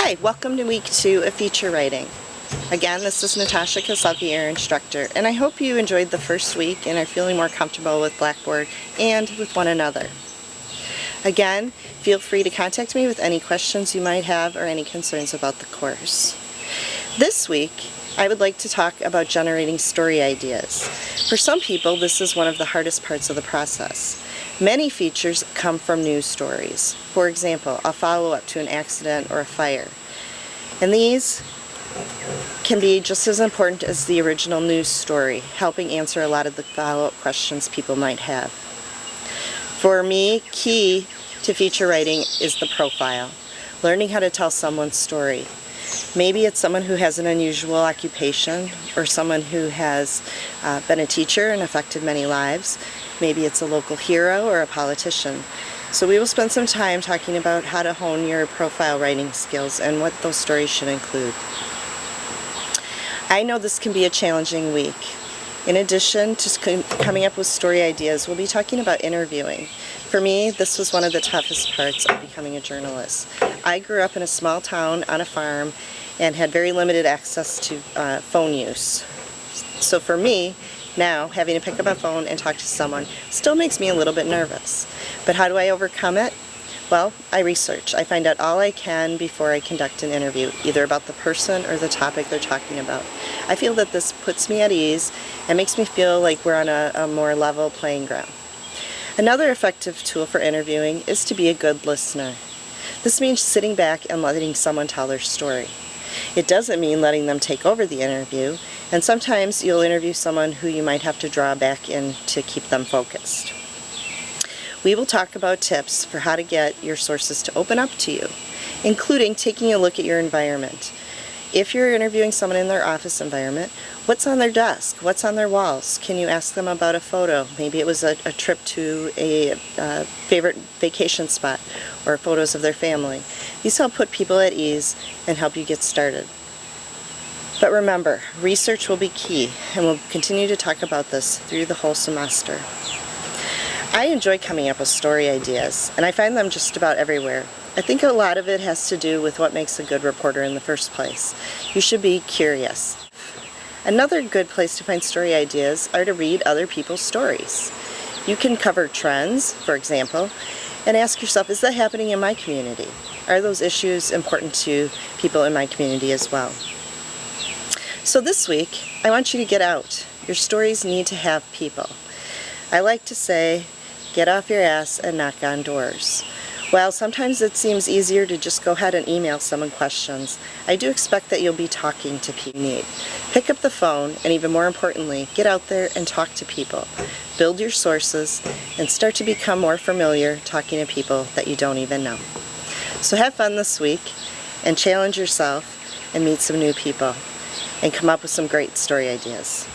Hi, welcome to week 2 of feature writing. Again, this is Natasha Koselke, your instructor, and I hope you enjoyed the first week and are feeling more comfortable with Blackboard and with one another. Again, feel free to contact me with any questions you might have or any concerns about the course. This week, I would like to talk about generating story ideas. For some people, this is one of the hardest parts of the process. Many features come from news stories. For example, a follow-up to an accident or a fire. And these can be just as important as the original news story, helping answer a lot of the follow-up questions people might have. For me, key to feature writing is the profile, learning how to tell someone's story. Maybe it's someone who has an unusual occupation, or someone who has been a teacher and affected many lives. Maybe it's a local hero or a politician. So we will spend some time talking about how to hone your profile writing skills and what those stories should include. I know this can be a challenging week. In addition to coming up with story ideas, we'll be talking about interviewing. For me, this was one of the toughest parts of becoming a journalist. I grew up in a small town on a farm and had very limited access to phone use. So for me, now, having to pick up a phone and talk to someone still makes me a little bit nervous. But how do I overcome it? Well, I research. I find out all I can before I conduct an interview, either about the person or the topic they're talking about. I feel that this puts me at ease and makes me feel like we're on a more level playing ground. Another effective tool for interviewing is to be a good listener. This means sitting back and letting someone tell their story. It doesn't mean letting them take over the interview, and sometimes you'll interview someone who you might have to draw back in to keep them focused. We will talk about tips for how to get your sources to open up to you, including taking a look at your environment. If you're interviewing someone in their office environment, what's on their desk? What's on their walls? Can you ask them about a photo? Maybe it was a trip to a favorite vacation spot, or photos of their family. These help put people at ease and help you get started. But remember, research will be key, and we'll continue to talk about this through the whole semester. I enjoy coming up with story ideas, and I find them just about everywhere. I think a lot of it has to do with what makes a good reporter in the first place. You should be curious. Another good place to find story ideas are to read other people's stories. You can cover trends, for example, and ask yourself, is that happening in my community? Are those issues important to people in my community as well? So this week, I want you to get out. Your stories need to have people. I like to say, get off your ass and knock on doors. While sometimes it seems easier to just go ahead and email someone questions, I do expect that you'll be talking to people you need. Pick up the phone, and even more importantly, get out there and talk to people. Build your sources, and start to become more familiar talking to people that you don't even know. So have fun this week, and challenge yourself, and meet some new people, and come up with some great story ideas.